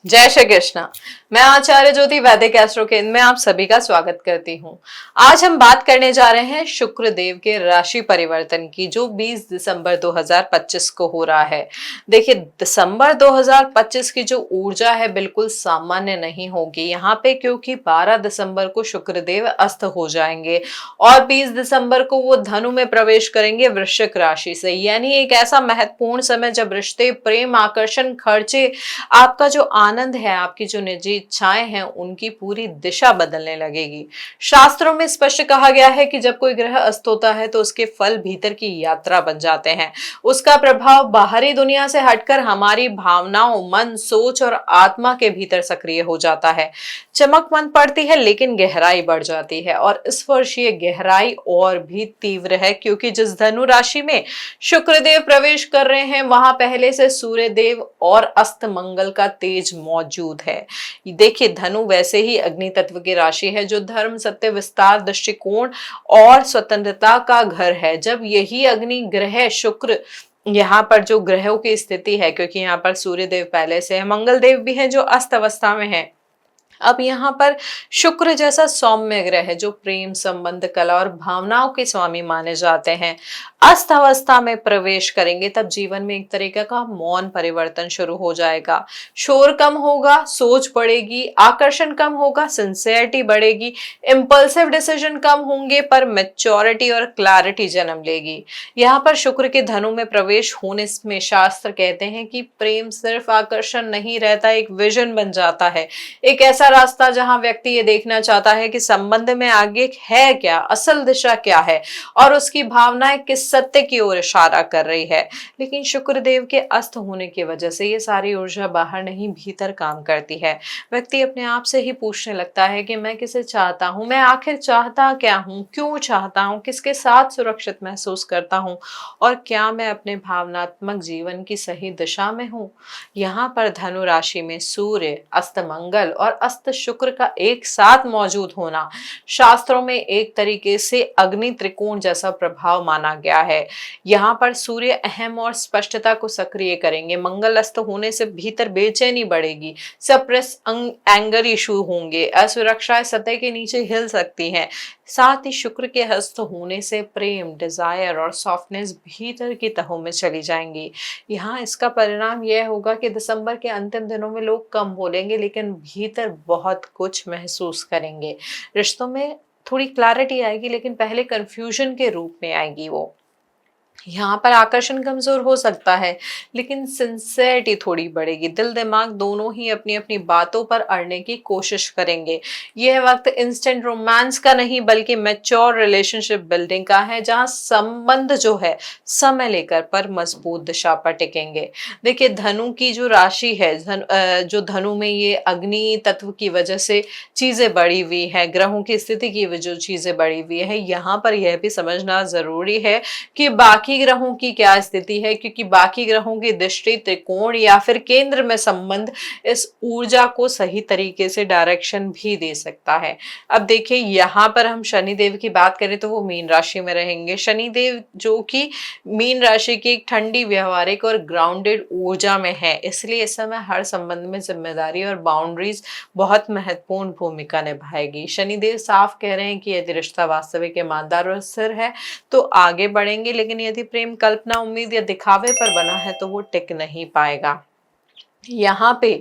जय श्री कृष्णा। मैं आचार्य ज्योति वैदिक एस्ट्रो केंद्र में आप सभी का स्वागत करती हूँ। आज हम बात करने जा रहे हैं शुक्र देव के राशि परिवर्तन की, जो 20 दिसंबर 2025 को हो रहा है। देखिए, दिसंबर 2025 की जो ऊर्जा है बिल्कुल सामान्य नहीं होगी यहाँ पे, क्योंकि 12 दिसंबर को शुक्र देव अस्त हो जाएंगे और 20 दिसंबर को वो धनु में प्रवेश करेंगे वृश्चिक राशि से। यानी एक ऐसा महत्वपूर्ण समय जब रिश्ते, प्रेम, आकर्षण, खर्चे, आपका जो आनंद है, आपकी जो निजी इच्छाएं हैं, उनकी पूरी दिशा बदलने लगेगी। शास्त्रों में स्पष्ट कहा गया है कि जब कोई ग्रह अस्त होता है तो उसके फल भीतर की यात्रा बन जाते हैं। उसका प्रभाव बाहरी दुनिया से हटकर हमारी भावनाओं, मन, सोच और आत्मा के भीतर सक्रिय हो जाता है। चमक मन पड़ती है लेकिन गहराई बढ़ जाती है, और इस वर्ष ये गहराई और भी तीव्र है, क्योंकि जिस धनु राशि में शुक्रदेव प्रवेश कर रहे हैं वहां पहले से सूर्य देव और अस्त मंगल का तेज मौजूद है। देखिए, धनु वैसे ही अग्नि तत्व की राशि है, जो धर्म, सत्य, विस्तार, दृष्टिकोण और स्वतंत्रता का घर है। जब यही अग्नि ग्रह शुक्र यहाँ पर जो ग्रहों की स्थिति है, क्योंकि यहाँ पर सूर्य देव पहले से है, मंगल देव भी है जो अस्त अवस्था में है, अब यहाँ पर शुक्र जैसा सौम्य ग्रह है जो प्रेम, संबंध, कला और भावनाओं के स्वामी माने जाते हैं, अस्त अवस्था में प्रवेश करेंगे, तब जीवन में एक तरीके का मौन परिवर्तन शुरू हो जाएगा। शोर कम होगा, सोच बढ़ेगी, आकर्षण कम होगा, सिंसियरिटी बढ़ेगी, इम्पल्सिव डिसीजन कम होंगे, पर मेच्योरिटी और क्लैरिटी जन्म लेगी। यहाँ पर शुक्र के धनु में प्रवेश होने में शास्त्र कहते हैं कि प्रेम सिर्फ आकर्षण नहीं रहता, एक विजन बन जाता है, एक ऐसा रास्ता जहां व्यक्ति ये देखना चाहता है कि संबंध में आगे है क्या, असल दिशा क्या है, और उसकी भावनाएं किस सत्य की ओर इशारा कर रही है। लेकिन शुक्रदेव के अस्त होने की वजह से ये सारी ऊर्जा बाहर नहीं, भीतर काम करती है। व्यक्ति अपने आप से ही पूछने लगता है कि मैं किसे चाहता हूँ, मैं आखिर चाहता क्या हूँ, क्यों चाहता हूँ, किसके साथ सुरक्षित महसूस करता हूँ, और क्या मैं अपने भावनात्मक जीवन की सही दिशा में हूँ। यहाँ पर धनु राशि में सूर्य, अस्त मंगल और अस्त शुक्र का एक साथ मौजूद होना शास्त्रों में एक तरीके से अग्नि त्रिकोण जैसा प्रभाव माना गया है। यहाँ पर सूर्य अहम और स्पष्टता को सक्रिय करेंगे, मंगल अस्त होने से भीतर बेचैनी बढ़ेगी, सप्रेस एंगर इशू होंगे, असुरक्षाएं सतह के नीचे हिल सकती हैं। साथ ही शुक्र के हस्त होने से प्रेम, डिजायर और सॉफ्टनेस भीतर की तहों में चली जाएंगी। यहाँ इसका परिणाम यह होगा कि दिसंबर के अंतिम दिनों में लोग कम बोलेंगे लेकिन भीतर बहुत कुछ महसूस करेंगे। रिश्तों में थोड़ी क्लैरिटी आएगी, लेकिन पहले कंफ्यूजन के रूप में आएगी वो। यहाँ पर आकर्षण कमजोर हो सकता है लेकिन सिंसेरिटी थोड़ी बढ़ेगी, दिल दिमाग दोनों ही अपनी अपनी बातों पर अड़ने की कोशिश करेंगे। यह वक्त इंस्टेंट रोमांस का नहीं बल्कि मैच्योर रिलेशनशिप बिल्डिंग का है, जहां संबंध जो है समय लेकर पर मजबूत दिशा पर टिकेंगे। देखिए, धनु की जो राशि है, जो धनु में ये अग्नि तत्व की वजह से चीजें बढ़ी हुई है, ग्रहों की स्थिति की वजह चीजें बढ़ी हुई है, यहाँ पर यह भी समझना जरूरी है कि बाकी ग्रहों की क्या स्थिति है, क्योंकि बाकी ग्रहों की दृष्टि, त्रिकोण या फिर केंद्र में संबंध इस ऊर्जा को सही तरीके से डायरेक्शन भी दे सकता है। अब देखिए, यहाँ पर हम शनिदेव की बात करें तो वो मीन राशि में रहेंगे। शनिदेव जो कि मीन राशि की एक ठंडी, व्यवहारिक और ग्राउंडेड ऊर्जा में है, इसलिए इस समय हर संबंध में जिम्मेदारी और बाउंड्रीज बहुत महत्वपूर्ण भूमिका निभाएगी। शनिदेव साफ कह रहे हैं कि यदि रिश्ता वास्तविक, ईमानदार और स्थिर है तो आगे बढ़ेंगे, लेकिन यदि प्रेम कल्पना, उम्मीद या दिखावे पर बना है तो वो टिक नहीं पाएगा। यहाँ पे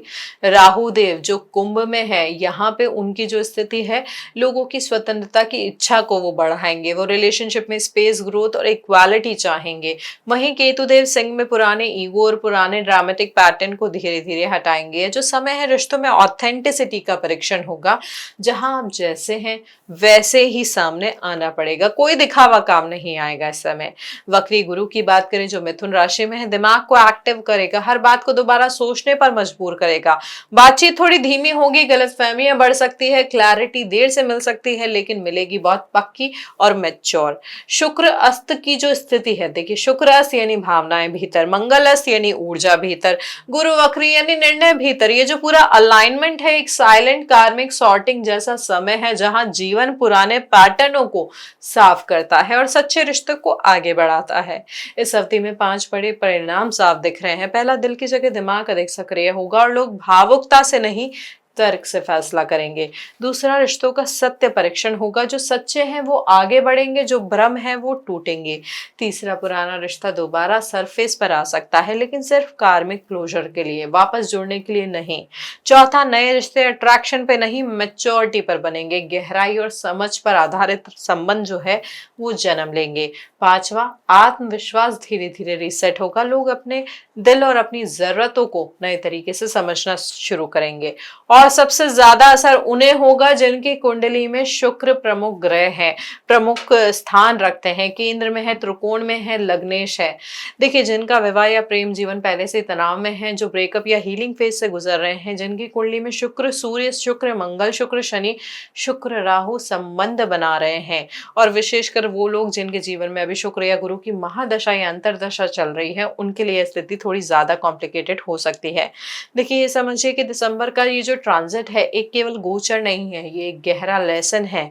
राहु देव जो कुंभ में है, यहाँ पे उनकी जो स्थिति है, लोगों की स्वतंत्रता की इच्छा को वो बढ़ाएंगे, वो रिलेशनशिप में स्पेस, ग्रोथ और इक्वालिटी चाहेंगे। वहीं केतु देव सिंह में पुराने ईगो और पुराने ड्रामेटिक पैटर्न को धीरे धीरे हटाएंगे। जो समय है, रिश्तों में ऑथेंटिसिटी का परीक्षण होगा, जहां आप जैसे हैं वैसे ही सामने आना पड़ेगा, कोई दिखावा काम नहीं आएगा इस समय। वक्री गुरु की बात करें जो मिथुन राशि में है, दिमाग को एक्टिव करेगा, हर बात को दोबारा सोचने पर मजबूर करेगा। बातचीत थोड़ी धीमी होगी, गलतफहमियां बढ़ सकती है, क्लैरिटी देर से मिल सकती है लेकिन मिलेगी बहुत पक्की और मैच्योर। शुक्र अस्त की जो स्थिति है, देखिए, शुक्र अस्त यानी भावनाएं भीतर, मंगल अस्त यानी ऊर्जा भीतर, गुरु वक्री यानी निर्णय भीतर। ये जो पूरा अलाइनमेंट है, एक साइलेंट कार्मिक सॉर्टिंग जैसा समय है, जहां जीवन पुराने पैटर्नों को साफ करता है और सच्चे रिश्ते को आगे बढ़ाता है। इस अवधि में 5 बड़े परिणाम साफ दिख रहे हैं। पहला, दिल की जगह दिमाग अधिक सक्रिय होगा और लोग भावुकता से नहीं तर्क से फैसला करेंगे। दूसरा, रिश्तों का सत्य परीक्षण होगा, जो सच्चे हैं वो आगे बढ़ेंगे, जो भ्रम है वो टूटेंगे। तीसरा, पुराना रिश्ता दोबारा सरफेस पर आ सकता है, लेकिन सिर्फ कार्मिक क्लोजर के लिए, वापस जुड़ने के लिए नहीं। चौथा, नए रिश्ते अट्रैक्शन पे नहीं मैच्योरिटी पर बनेंगे, गहराई और समझ पर आधारित संबंध जो है वो जन्म लेंगे। पांचवा, आत्मविश्वास धीरे धीरे रीसेट होगा, लोग अपने दिल और अपनी जरूरतों को नए तरीके से समझना शुरू करेंगे। और सबसे ज्यादा असर उन्हें होगा जिनकी कुंडली में शुक्र प्रमुख ग्रह है, प्रमुख स्थान रखते हैं, केंद्र में है, त्रिकोण में है, लग्नेश है। देखिए, जिनका विवाह या प्रेम जीवन पहले से तनाव में है, जो ब्रेकअप या हीलिंग फेज से गुजर रहे हैं, जिनकी कुंडली में शुक्र सूर्य, शुक्र मंगल, शुक्र शनि, शुक्र राहु संबंध बना रहे हैं, और विशेषकर वो लोग जिनके जीवन में अभी शुक्र या गुरु की महादशा या अंतरदशा चल रही है, उनके लिए स्थिति थोड़ी ज्यादा कॉम्प्लिकेटेड हो सकती है। देखिए, ये समझिए कि दिसंबर का ये जो ट्रांजिट है, एक केवल गोचर नहीं है, ये एक गहरा लेसन है।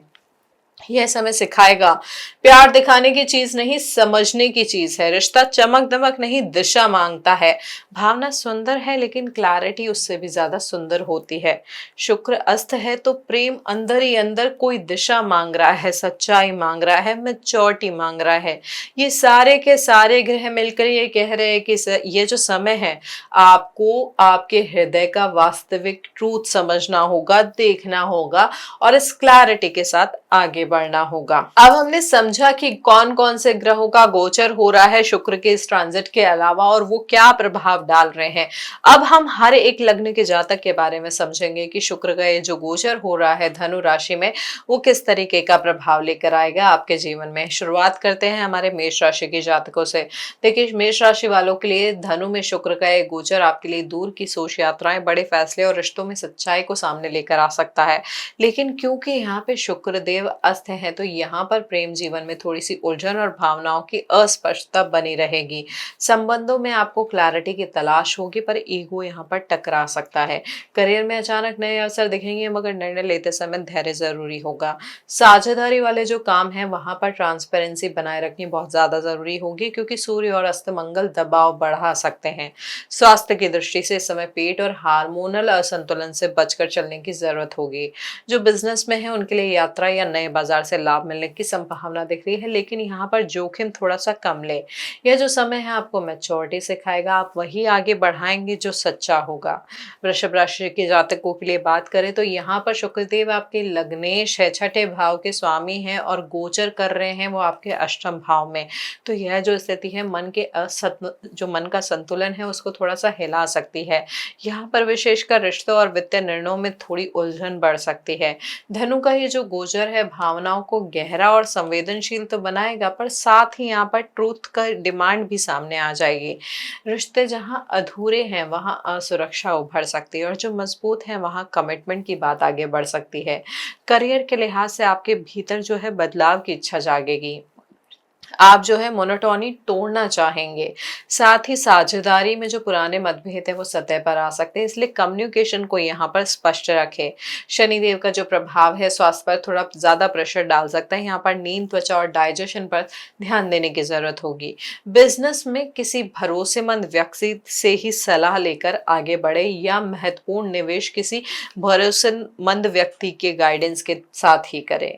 यह समय सिखाएगा, प्यार दिखाने की चीज नहीं, समझने की चीज है। रिश्ता चमक दमक नहीं, दिशा मांगता है। भावना सुंदर है, लेकिन क्लैरिटी उससे भी ज्यादा सुंदर होती है। शुक्र अस्त है तो प्रेम अंदर ही अंदर कोई दिशा मांग रहा है, सच्चाई मांग रहा है, मैच्योरिटी मांग रहा है। ये सारे के सारे ग्रह मिलकर ये कह रहे हैं कि ये जो समय है, आपको आपके हृदय का वास्तविक ट्रूथ समझना होगा, देखना होगा, और इस क्लैरिटी के साथ आगे बढ़ना होगा। अब हमने समझा कि कौन कौन से ग्रहों का गोचर हो रहा है शुक्र के इस ट्रांजिट के अलावा, और वो क्या प्रभाव डाल रहे हैं। अब हम हर एक लग्न के जातक के बारे में समझेंगे कि शुक्र का ये जो गोचर हो रहा है धनु राशि में, वो किस तरीके का प्रभाव लेकर आएगा आपके जीवन में। शुरुआत करते हैं हमारे मेष राशि के जातकों से। देखिए, मेष राशि वालों के लिए धनु में शुक्र का एक गोचर आपके लिए दूर की सोच यात्राएं, बड़े फैसले और रिश्तों में सच्चाई को सामने लेकर आ सकता है। लेकिन क्योंकि यहाँ पे शुक्र देव अस्त है, तो यहाँ पर प्रेम जीवन में थोड़ी सी उलझन और भावनाओं की अस्पष्टता बनी रहेगी। संबंधों में आपको क्लैरिटी की तलाश होगी, पर ईगो यहाँ पर टकरा सकता है। करियर में अचानक नए अवसर दिखेंगे, मगर निर्णय लेते समय धैर्य जरूरी होगा। साझेदारी वाले जो काम है, वहां पर ट्रांसपेरेंसी बनाए रखनी बहुत ज्यादा जरूरी होगी, क्योंकि सूर्य और अस्त मंगल दबाव बढ़ा सकते हैं। स्वास्थ्य की दृष्टि से इस समय पेट और हार्मोनल असंतुलन से बचकर चलने की जरूरत होगी। जो बिजनेस में है, उनके लिए यात्रा या नए बाजार से लाभ मिलने की संभावना दिख रही है, लेकिन यहाँ पर जोखिम थोड़ा सा कम ले। यह जो समय है आपको मैच्योरिटी सिखाएगा, आप वही आगे बढ़ाएंगे जो सच्चा होगा। वृषभ राशि के जातकों के लिए बात करें तो यहाँ पर शुक्रदेव आपके लग्नेश है, छठे भाव के स्वामी हैं, और गोचर कर रहे हैं वो आपके अष्टम भाव में। तो यह जो स्थिति है, जो मन का संतुलन है उसको थोड़ा सा हिला सकती है। यहाँ पर विशेषकर रिश्तों और वित्तीय निर्णयों में थोड़ी उलझन बढ़ सकती है। धनु का ये जो गोचर है भावनाओं को गहरा और संवेदनशील तो बनाएगा, पर साथ ही यहाँ पर ट्रूथ का डिमांड भी सामने आ जाएगी। रिश्ते जहाँ अधूरे हैं वहां असुरक्षा उभर सकती है, और जो मजबूत है वहां कमिटमेंट की बात आगे बढ़ सकती है। करियर के लिहाज से आपके भीतर जो है बदलाव की इच्छा जागेगी। आप जो है मोनोटोनी तोड़ना चाहेंगे। साथ ही साझेदारी में जो पुराने मतभेद है वो सतह पर आ सकते हैं, इसलिए कम्युनिकेशन को यहाँ पर स्पष्ट रखें। शनिदेव का जो प्रभाव है स्वास्थ्य पर थोड़ा ज्यादा प्रेशर डाल सकता है। यहाँ पर नींद, त्वचा और डाइजेशन पर ध्यान देने की जरूरत होगी। बिजनेस में किसी भरोसेमंद व्यक्ति से ही सलाह लेकर आगे बढ़े, या महत्वपूर्ण निवेश किसी भरोसेमंद व्यक्ति के गाइडेंस के साथ ही करें।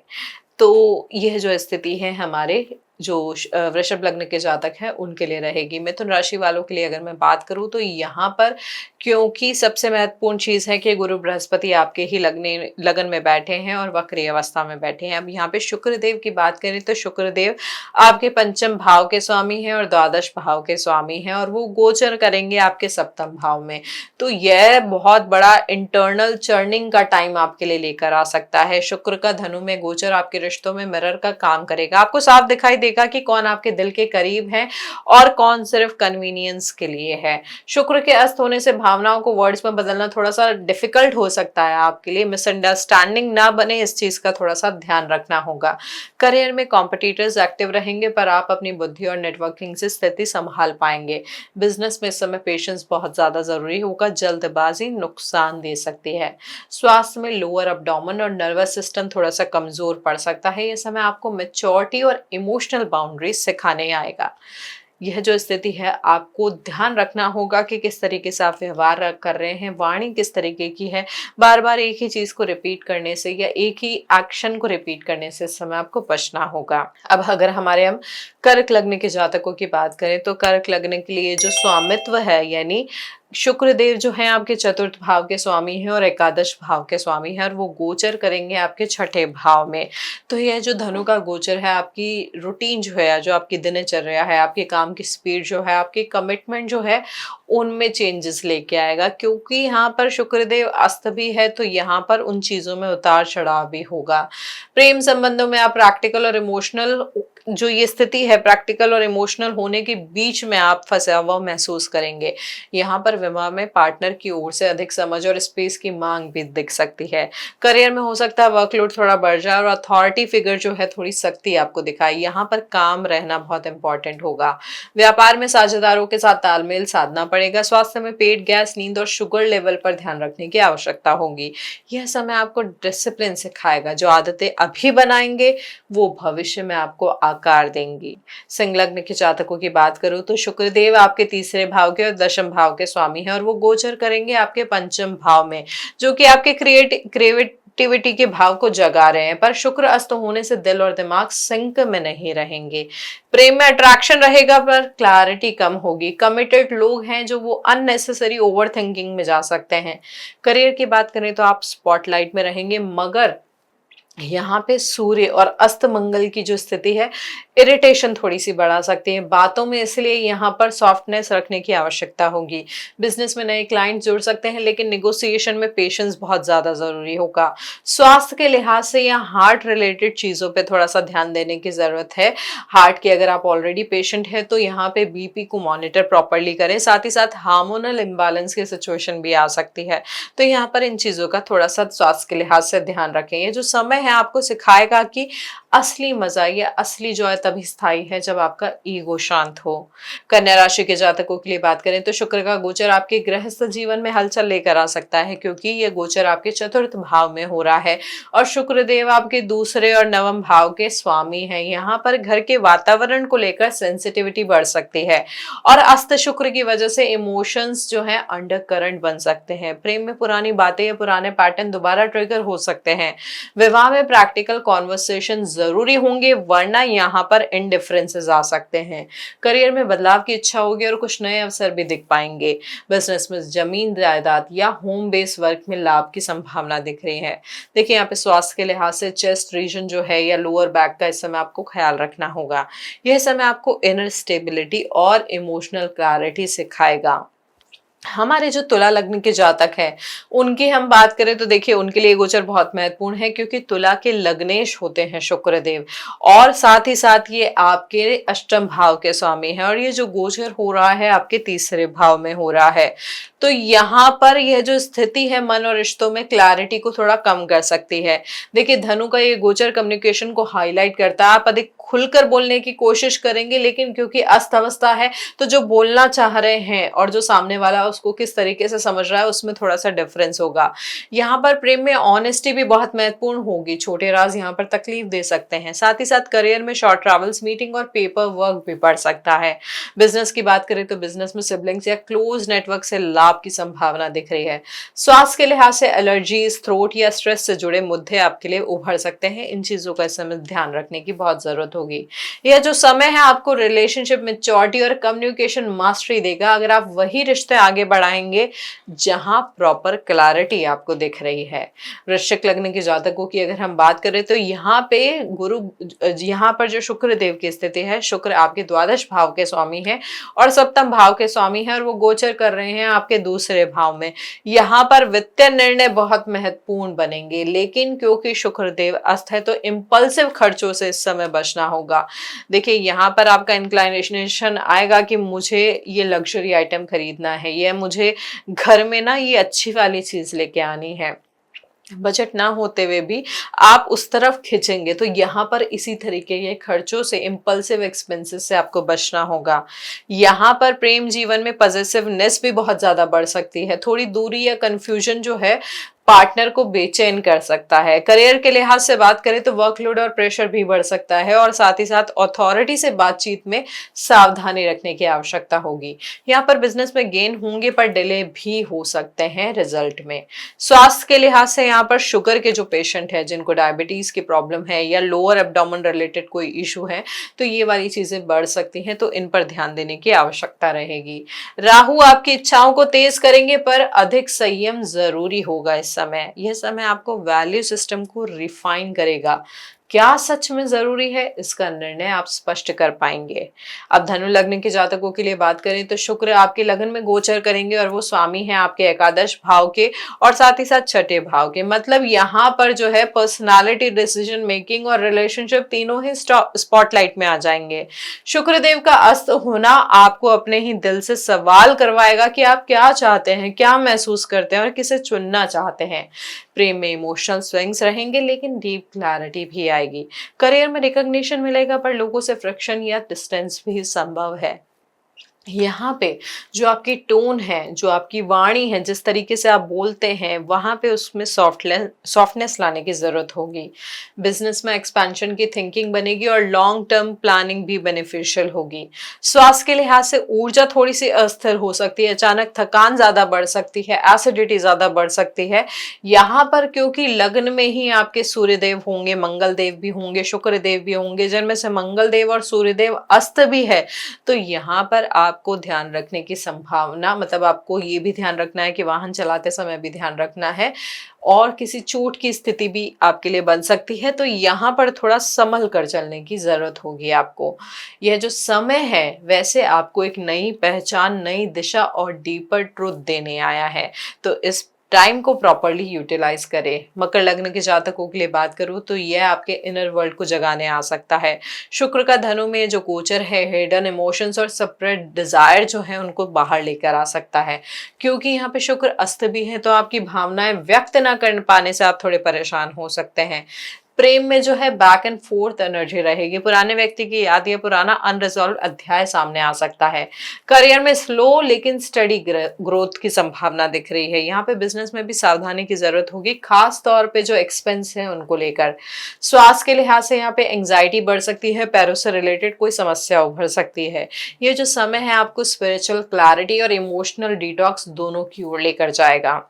तो यह जो स्थिति है हमारे जो वृषभ लग्न के जातक हैं उनके लिए रहेगी। मिथुन राशि वालों के लिए अगर मैं बात करूं तो यहाँ पर क्योंकि सबसे महत्वपूर्ण चीज है कि गुरु बृहस्पति आपके ही लगन में बैठे हैं और वक्री अवस्था में बैठे हैं। अब यहाँ पे शुक्रदेव की बात करें तो शुक्रदेव आपके पंचम भाव के स्वामी हैं और द्वादश भाव के स्वामी हैं, और वो गोचर करेंगे आपके सप्तम भाव में। तो यह बहुत बड़ा इंटरनल चर्निंग का टाइम आपके लिए लेकर आ सकता है। शुक्र का धनु में गोचर आपके रिश्तों में मिरर का काम करेगा। आपको साफ दिखाई देगा कि कौन आपके दिल के करीब है और कौन सिर्फ कन्वीनियंस के लिए है। शुक्र के अस्त होने से भावनाओं को वर्ड्स में बदलना थोड़ा सा डिफिकल्ट हो सकता है आपके लिए। मिसअंडरस्टैंडिंग ना बने, इस चीज का थोड़ा सा ध्यान रखना होगा। करियर में कॉम्पिटिटर्स एक्टिव रहेंगे, पर आप अपनी बुद्धि और नेटवर्किंग से स्थिति संभाल पाएंगे। बिजनेस में इस समय पेशेंस बहुत ज्यादा जरूरी होगा, जल्दबाजी नुकसान दे सकती है। स्वास्थ्य में लोअर अब्डोमेन और नर्वस सिस्टम थोड़ा सा कमजोर पड़ सकता है। यह समय आपको मैच्योरिटी और इमोशनल बाउंड्रीज सिखाने आएगा। यह जो स्थिति है आपको ध्यान रखना होगा कि किस तरीके से आप व्यवहार कर रहे हैं, वाणी किस तरीके की है। बार बार एक ही चीज को रिपीट करने से या एक ही एक्शन को रिपीट करने से इस समय आपको बचना होगा। अब अगर हम कर्क लग्न के जातकों की बात करें तो कर्क लग्न के लिए जो स्वामित्व है, यानी शुक्र देव जो है आपके चतुर्थ भाव के स्वामी हैं और एकादश भाव के स्वामी हैं, और वो गोचर करेंगे आपके छठे भाव में। तो यह जो धनु का गोचर है, आपकी रूटीन जो है, जो आपकी दिनचर्या है, आपके काम की स्पीड जो है, आपकी कमिटमेंट जो है, उनमें चेंजेस लेके आएगा। क्योंकि यहाँ पर शुक्रदेव अस्त भी है तो यहाँ पर उन चीजों में उतार चढ़ाव भी होगा। प्रेम संबंधों में आप प्रैक्टिकल और इमोशनल, जो ये स्थिति है प्रैक्टिकल और इमोशनल होने के बीच में आप फंसा हुआ महसूस करेंगे। यहाँ पर विवाह में पार्टनर की ओर से अधिक समझ और स्पेस की मांग भी दिख सकती है। करियर में हो सकता है वर्कलोड थोड़ा बढ़ जाए और अथॉरिटी फिगर जो है थोड़ी सख्ती आपको दिखाए। यहाँ पर काम रहना बहुत इंपॉर्टेंट होगा। व्यापार में साझेदारों के साथ तालमेल साधना पड़ेगा। स्वास्थ्य में पेट, गैस, नींद और शुगर लेवल पर ध्यान रखने की आवश्यकता होगी। यह समय आपको डिसिप्लिन सिखाएगा। जो आदतें अभी बनाएंगे वो भविष्य में आपको आकार देंगी। सिंह लग्न के जातकों की बात करूं तो शुक्रदेव आपके तीसरे भाव के और दशम भाव के स्वामी हैं और वो गोचर करेंगे आपके पंचम भाव में, जो कि आपके क्रिएटिविटी के भाव को जगा रहे हैं। पर शुक्र अस्त होने से दिल और दिमाग सिंक में नहीं रहेंगे। प्रेम में अट्रैक्शन रहेगा पर क्लैरिटी कम होगी। कमिटेड लोग हैं जो वो अननेसेसरी ओवर थिंकिंग में जा सकते हैं। करियर की बात करें तो आप स्पॉटलाइट में रहेंगे, मगर यहाँ पे सूर्य और अस्त मंगल की जो स्थिति है इरिटेशन थोड़ी सी बढ़ा सकती है बातों में, इसलिए यहाँ पर सॉफ्टनेस रखने की आवश्यकता होगी। बिजनेस में नए क्लाइंट जुड़ सकते हैं, लेकिन निगोसिएशन में पेशेंस बहुत ज्यादा जरूरी होगा। स्वास्थ्य के लिहाज से या हार्ट रिलेटेड चीजों पे थोड़ा सा ध्यान देने की जरूरत है। हार्ट की अगर आप ऑलरेडी पेशेंट है तो यहाँ पे बीपी को मॉनिटर प्रॉपरली करें। साथ ही साथ हार्मोनल इम्बैलेंस की सिचुएशन भी आ सकती है, तो यहाँ पर इन चीजों का थोड़ा सा स्वास्थ्य के लिहाज से ध्यान रखें। ये जो समय है आपको सिखाएगा कि असली मजा या असली जॉय तभी स्थायी है जब आपका ईगो शांत हो। कन्या राशि के जातकों के लिए बात करें तो शुक्र का गोचर आपके गृहस्थ जीवन में हलचल लेकर आ सकता है, क्योंकि यह गोचर आपके चतुर्थ भाव में हो रहा है और शुक्र देव आपके दूसरे और नवम भाव के स्वामी हैं। यहाँ पर घर के वातावरण को लेकर सेंसिटिविटी बढ़ सकती है और अस्त शुक्र की वजह से इमोशंस जो है अंडर करंट बन सकते हैं। प्रेम में पुरानी बातें या पुराने पैटर्न दोबारा ट्रिगर हो सकते हैं। विवाह में प्रैक्टिकल कॉन्वर्सेशन जरूरी होंगे, वरना यहाँ पर इंडिफरेंसेस आ सकते हैं। करियर में बदलाव की इच्छा होगी और कुछ नए अवसर भी दिख पाएंगे। बिजनेस में जमीन जायदाद या होम बेस वर्क में लाभ की संभावना दिख रही है। देखिए यहाँ पे स्वास्थ्य के लिहाज से चेस्ट रीजन जो है या लोअर बैक का इस समय आपको ख्याल रखना होगा। यह समय आपको इनर स्टेबिलिटी और इमोशनल क्लैरिटी सिखाएगा। हमारे जो तुला लग्न के जातक हैं उनकी हम बात करें तो देखिए उनके लिए गोचर बहुत महत्वपूर्ण है, क्योंकि तुला के लग्नेश होते हैं शुक्रदेव और साथ ही साथ ये आपके अष्टम भाव के स्वामी हैं और ये जो गोचर हो रहा है आपके तीसरे भाव में हो रहा है। तो यहाँ पर यह जो स्थिति है मन और रिश्तों में क्लैरिटी को थोड़ा कम कर सकती है। देखिए धनु का ये गोचर कम्युनिकेशन को हाईलाइट करता है। आप अधिक खुलकर बोलने की कोशिश करेंगे, लेकिन क्योंकि अस्त अवस्था है तो जो बोलना चाह रहे हैं और जो सामने वाला उसको किस तरीके से समझ रहा है उसमें थोड़ा सा डिफरेंस होगा। यहाँ पर प्रेम में ऑनेस्टी भी बहुत महत्वपूर्ण होगी। छोटे राज यहाँ पर तकलीफ दे सकते हैं। साथ ही साथ करियर में शॉर्ट ट्रैवल्स, मीटिंग और पेपर वर्क भी बढ़ सकता है। बिजनेस की बात करें तो बिजनेस में सिबलिंग्स या क्लोज नेटवर्क से लाभ की संभावना दिख रही है। स्वास्थ्य के लिहाज से एलर्जीज, थ्रोट या स्ट्रेस से जुड़े मुद्दे आपके लिए उभर सकते हैं। इन चीजों का इस समय ध्यान रखने की बहुत जरूरत होगी। यह जो समय है आपको रिलेशनशिप मैच्योरिटी और कम्युनिकेशन मास्टरी देगा। अगर आप वही रिश्ते आगे बढ़ाएंगे जहां प्रॉपर क्लैरिटी आपको दिख रही है। वृश्चिक लग्न के जातकों की अगर हम बात करें तो यहाँ पे यहाँ पर जो शुक्र देव की स्थिति है, शुक्र आपके द्वादश भाव के स्वामी है और सप्तम भाव के स्वामी है और वो गोचर कर रहे हैं आपके दूसरे भाव में। यहाँ पर वित्तीय निर्णय बहुत महत्वपूर्ण बनेंगे, लेकिन क्योंकि शुक्र देव अस्त है तो इम्पल्सिव खर्चों से इस समय बचना होगा। देखिए यहाँ पर आपका इंक्लाइनेशन आएगा कि मुझे ये लग्जरी आइटम खरीदना है, ये मुझे घर में ना ये अच्छी वाली चीज लेके आनी है। बजट ना होते हुए भी आप उस तरफ खिंचेंगे, तो यहाँ पर इसी तरीके के खर्चों से, इम्पल्सिव एक्सपेंसेस से आपको बचना होगा। यहाँ पर प्रेम जीवन में पॉजिटिवनेस भी बहुत ज्यादा बढ़ सकती है। थोड़ी दूरी या कंफ्यूजन जो है पार्टनर को बेचैन कर सकता है। करियर के लिहाज से बात करें तो वर्कलोड और प्रेशर भी बढ़ सकता है और साथ ही साथ अथॉरिटी से बातचीत में सावधानी रखने की आवश्यकता होगी। यहाँ पर बिजनेस में गेन होंगे पर डिले भी हो सकते हैं रिजल्ट में। स्वास्थ्य के लिहाज से यहाँ पर शुगर के जो पेशेंट है, जिनको डायबिटीज की प्रॉब्लम है या लोअर एब्डोमेन रिलेटेड कोई इशू है, तो ये वाली चीजें बढ़ सकती हैं, तो इन पर ध्यान देने की आवश्यकता रहेगी। राहु आपकी इच्छाओं को तेज करेंगे पर अधिक संयम जरूरी होगा। इस समय, यह समय आपको वैल्यू सिस्टम को रिफाइन करेगा। क्या सच में जरूरी है, इसका निर्णय आप स्पष्ट कर पाएंगे। अब धनु लग्न के जातकों के लिए बात करें तो शुक्र आपके लगन में गोचर करेंगे और वो स्वामी हैं आपके एकादश भाव के और साथ ही साथ छठे भाव के। मतलब यहाँ पर जो है पर्सनालिटी, डिसीजन मेकिंग और रिलेशनशिप तीनों ही स्पॉटलाइट में आ जाएंगे। शुक्रदेव का अस्त होना आपको अपने ही दिल से सवाल करवाएगा कि आप क्या चाहते हैं, क्या महसूस करते हैं और किसे चुनना चाहते हैं। प्रेम में इमोशनल स्विंग्स रहेंगे लेकिन डीप क्लैरिटी भी आएगी। करियर में रिकॉग्निशन मिलेगा पर लोगों से फ्रिक्शन या डिस्टेंस भी संभव है। यहाँ पे जो आपकी टोन है, जो आपकी वाणी है, जिस तरीके से आप बोलते हैं, वहां पे उसमें सॉफ्टनेस लाने की जरूरत होगी। बिजनेस में एक्सपेंशन की थिंकिंग बनेगी और लॉन्ग टर्म प्लानिंग भी बेनिफिशियल होगी। स्वास्थ्य के लिहाज से ऊर्जा थोड़ी सी अस्थिर हो सकती है, अचानक थकान ज्यादा बढ़ सकती है, एसिडिटी ज्यादा बढ़ सकती है। यहाँ पर क्योंकि लग्न में ही आपके सूर्यदेव होंगे, मंगल देव भी होंगे, शुक्र देव भी होंगे, जिनमें से मंगल देव और सूर्यदेव अस्त भी है, तो यहाँ पर आपको ध्यान रखने की संभावना, मतलब आपको ये भी ध्यान रखना है कि वाहन चलाते समय भी ध्यान रखना है और किसी चोट की स्थिति भी आपके लिए बन सकती है, तो यहाँ पर थोड़ा संभल कर चलने की जरूरत होगी आपको। यह जो समय है वैसे आपको एक नई पहचान, नई दिशा और डीपर ट्रुथ देने आया है, तो इस टाइम को प्रॉपरली यूटिलाइज करें। मकर लग्न के जातकों के लिए बात करूं तो यह आपके इनर वर्ल्ड को जगाने आ सकता है। शुक्र का धनु में जो गोचर है, हिडन इमोशंस और सेपरेट डिजायर जो है उनको बाहर लेकर आ सकता है। क्योंकि यहाँ पे शुक्र अस्त भी है तो आपकी भावनाएं व्यक्त ना कर पाने से आप थोड़े परेशान हो सकते हैं। प्रेम में जो है बैक एंड फोर्थ एनर्जी रहेगी, पुराने व्यक्ति की याद या पुराना अनरिजॉल्व अध्याय सामने आ सकता है। करियर में स्लो लेकिन स्टडी ग्रोथ की संभावना दिख रही है। यहाँ पे बिजनेस में भी सावधानी की जरूरत होगी, खास तौर पे जो एक्सपेंस है उनको लेकर। स्वास्थ्य के लिहाज से यहाँ पे एंजाइटी बढ़ सकती है, पैरों से रिलेटेड कोई समस्या उभर सकती है। ये जो समय है आपको स्पिरिचुअल क्लैरिटी और इमोशनल डिटॉक्स दोनों की ओर लेकर जाएगा।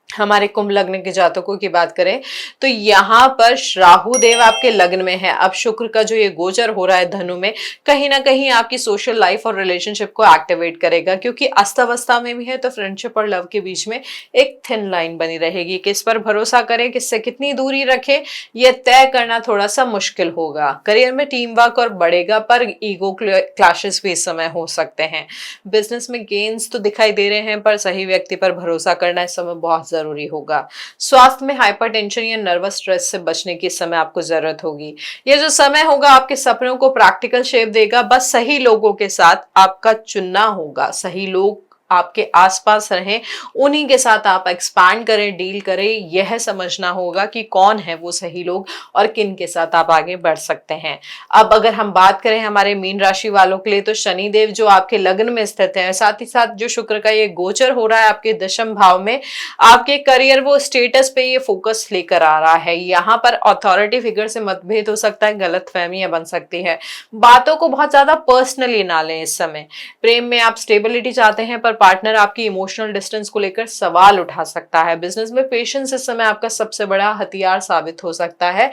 हमारे कुंभ लग्न के जातकों की बात करें तो यहाँ पर राहु देव आपके लग्न में है। अब शुक्र का जो ये गोचर हो रहा है धनु में, कहीं ना कहीं आपकी सोशल लाइफ और रिलेशनशिप को एक्टिवेट करेगा, क्योंकि अस्तवस्था में भी है तो फ्रेंडशिप और लव के बीच में एक थिन लाइन बनी रहेगी। किस पर भरोसा करें, किससे कितनी दूरी रखें, यह तय करना थोड़ा सा मुश्किल होगा। करियर में टीम वर्क और बढ़ेगा पर ईगो क्लैशेस भी इस समय हो सकते हैं। बिजनेस में गेन्स तो दिखाई दे रहे हैं पर सही व्यक्ति पर भरोसा करना इस समय बहुत जरूरी होगा। स्वास्थ्य में हाइपरटेंशन या नर्वस स्ट्रेस से बचने की समय आपको जरूरत होगी। यह जो समय होगा आपके सपनों को प्रैक्टिकल शेप देगा, बस सही लोगों के साथ आपका चुनना होगा। सही लोग आपके आसपास रहें, उन्हीं के साथ आप एक्सपैंड करें, डील करें। यह समझना होगा कि कौन है वो सही लोग और किन के साथ आप आगे बढ़ सकते हैं। अब अगर हम बात करें हमारे मीन राशि वालों के लिए, तो शनिदेव जो आपके लग्न में स्थित है, साथ ही साथ जो शुक्र का ये गोचर हो रहा है आपके दशम भाव में, आपके करियर वो स्टेटस पे ये फोकस लेकर आ रहा है। यहाँ पर अथॉरिटी फिगर से मतभेद हो सकता है, गलत फहमियां बन सकती है। बातों को बहुत ज्यादा पर्सनली ना लें इस समय। प्रेम में आप स्टेबिलिटी चाहते हैं पर पार्टनर आपकी इमोशनल डिस्टेंस को लेकर सवाल उठा सकता है। बिजनेस में पेशेंस इस समय आपका सबसे बड़ा हथियार साबित हो सकता है।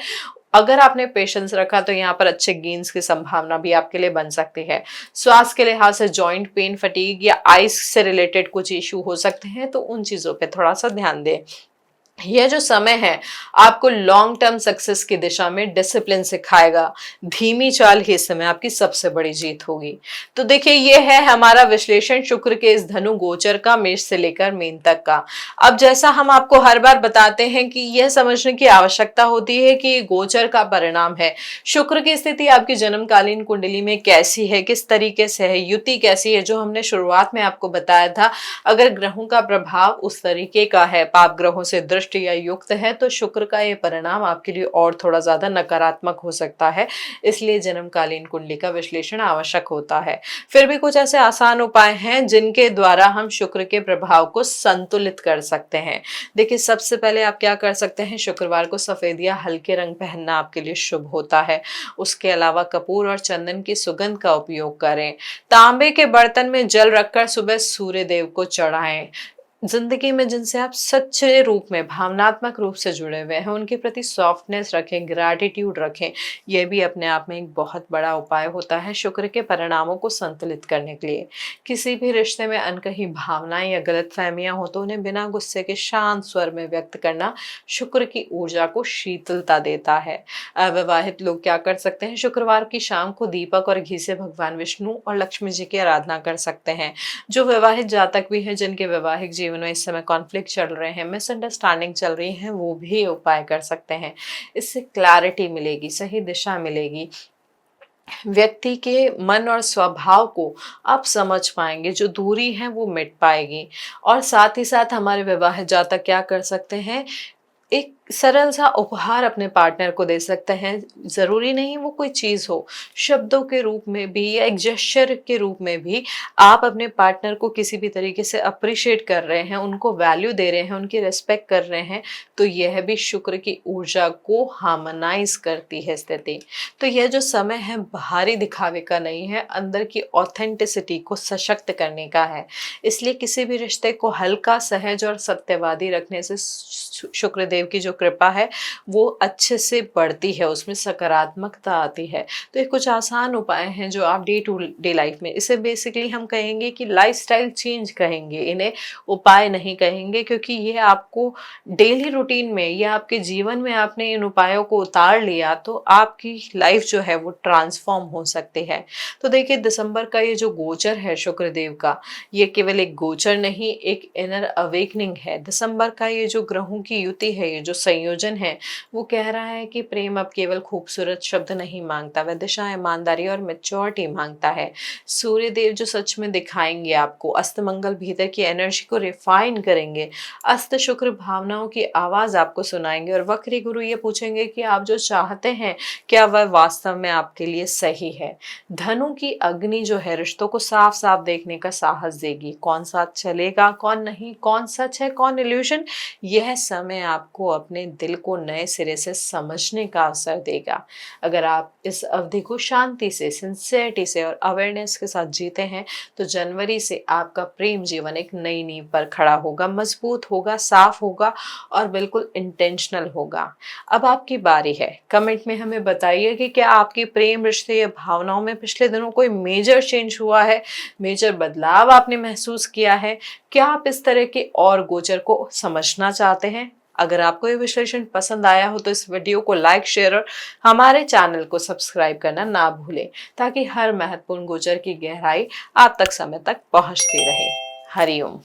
अगर आपने पेशेंस रखा तो यहाँ पर अच्छे गेन्स की संभावना भी आपके लिए बन सकती है। स्वास्थ्य के लिहाज से जॉइंट पेन, फटीग या आइस से रिलेटेड कुछ इशू हो सकते हैं, तो उन चीजों पे थोड़ा सा ध्यान दें। यह जो समय है आपको लॉन्ग टर्म सक्सेस की दिशा में डिसिप्लिन सिखाएगा। धीमी चाल ही समय आपकी सबसे बड़ी जीत होगी। तो देखिए, यह है हमारा विश्लेषण शुक्र के इस धनु गोचर का, मेष से लेकर मीन तक का। अब जैसा हम आपको हर बार बताते हैं कि यह समझने की आवश्यकता होती है कि गोचर का परिणाम है, शुक्र की स्थिति आपकी जन्मकालीन कुंडली में कैसी है, किस तरीके से है, युति कैसी है, जो हमने शुरुआत में आपको बताया था। अगर ग्रहों का प्रभाव उस तरीके का है, पाप ग्रहों से दृष्टि दृष्टि या युक्त है तो शुक्र का ये परिणाम आपके लिए और थोड़ा ज्यादा नकारात्मक हो सकता है, इसलिए जन्मकालीन कुंडली का विश्लेषण आवश्यक होता है। फिर भी कुछ ऐसे आसान उपाय हैं जिनके द्वारा हम शुक्र के प्रभाव को संतुलित कर सकते हैं। देखिए, सबसे पहले आप क्या कर सकते हैं, शुक्रवार को सफेद या हल्के रंग पहनना आपके लिए शुभ होता है। उसके अलावा कपूर और चंदन की सुगंध का उपयोग करें। तांबे के बर्तन में जल रखकर सुबह सूर्य देव को चढ़ाएं। जिंदगी में जिनसे आप सच्चे रूप में भावनात्मक रूप से जुड़े हुए हैं उनके प्रति सॉफ्टनेस रखें, ग्रैटिट्यूड रखें। यह भी अपने आप में एक बहुत बड़ा उपाय होता है शुक्र के परिणामों को संतुलित करने के लिए। किसी भी रिश्ते में अनकही भावनाएं या गलतफहमियां हो तो उन्हें बिना गुस्से के शांत स्वर में व्यक्त करना शुक्र की ऊर्जा को शीतलता देता है। अविवाहित लोग क्या कर सकते हैं, शुक्रवार की शाम को दीपक और घी से भगवान विष्णु और लक्ष्मी जी की आराधना कर सकते हैं। जो विवाहित जातक भी हैं जिनके वैवाहिक जीवन में इस समय कॉन्फ्लिक्ट चल रहे हैं, मिसअंडरस्टैंडिंग चल रही है, वो भी उपाय कर सकते हैं। इससे क्लैरिटी मिलेगी, सही दिशा मिलेगी, व्यक्ति के मन और स्वभाव को आप समझ पाएंगे, जो दूरी है वो मिट पाएगी। और साथ ही साथ हमारे विवाहित जातक क्या कर सकते हैं, एक सरल सा उपहार अपने पार्टनर को दे सकते हैं। जरूरी नहीं वो कोई चीज हो, शब्दों के रूप में भी या एक जेस्चर के रूप में भी आप अपने पार्टनर को किसी भी तरीके से अप्रिशिएट कर रहे हैं, उनको वैल्यू दे रहे हैं, उनकी रिस्पेक्ट कर रहे हैं, तो यह भी शुक्र की ऊर्जा को हार्मोनाइज करती है स्थिति। तो यह जो समय है बाहरी दिखावे का नहीं है, अंदर की ऑथेंटिसिटी को सशक्त करने का है। इसलिए किसी भी रिश्ते को हल्का, सहज और सत्यवादी रखने से शुक्रदेव की जो कृपा है वो अच्छे से बढ़ती है, उसमें सकारात्मकता आती है। तो ये कुछ आसान उपाय हैं जो आप डे टू डे लाइफ में, इसे बेसिकली हम कहेंगे कि लाइफस्टाइल चेंज कहेंगे, इन्हें उपाय नहीं कहेंगे, क्योंकि ये आपको डेली रूटीन में या आपके जीवन में आपने इन उपायों को उतार लिया तो आपकी लाइफ जो है वो ट्रांसफॉर्म हो सकती है। तो देखिए, दिसंबर का ये जो गोचर है शुक्रदेव का, ये केवल एक गोचर नहीं, एक इनर अवेकनिंग है। दिसंबर का ये जो ग्रहों की युति है, ये जो संयोजन है, वो कह रहा है कि प्रेम अब केवल खूबसूरत शब्द नहीं मांगता, वह दिशा, ईमानदारी और मैच्योरिटी मांगता है। सूर्य देव जो सच में दिखाएंगे आपको, अस्त मंगल भीतर की एनर्जी को रिफाइन करेंगे, अस्त शुक्र भावनाओं की आवाज आपको सुनाएंगे, और वक्री गुरु ये पूछेंगे कि आप जो चाहते हैं क्या वह वास्तव में आपके लिए सही है। धनु की अग्नि जो है रिश्तों को साफ साफ देखने का साहस देगी, कौन साथ चलेगा कौन नहीं, कौन सच है कौन इल्यूजन, यह समय आपको अपने दिल को नए सिरे से समझने का अवसर देगा। अगर आप इस अवधि को शांति से, सिंसियरिटी से और अवेयरनेस के साथ जीते हैं तो जनवरी से आपका प्रेम जीवन एक नई नींव पर खड़ा होगा, मजबूत होगा, साफ होगा और बिल्कुल इंटेंशनल होगा। अब आपकी बारी है, कमेंट में हमें बताइए कि क्या आपकी प्रेम, रिश्ते या भावनाओं में पिछले दिनों कोई मेजर चेंज हुआ है, मेजर बदलाव आपने महसूस किया है। क्या आप इस तरह के और गोचर को समझना चाहते हैं? अगर आपको ये विश्लेषण पसंद आया हो तो इस वीडियो को लाइक, शेयर और हमारे चैनल को सब्सक्राइब करना ना भूलें, ताकि हर महत्वपूर्ण गोचर की गहराई आप तक समय तक पहुंचती रहे। हरिओम।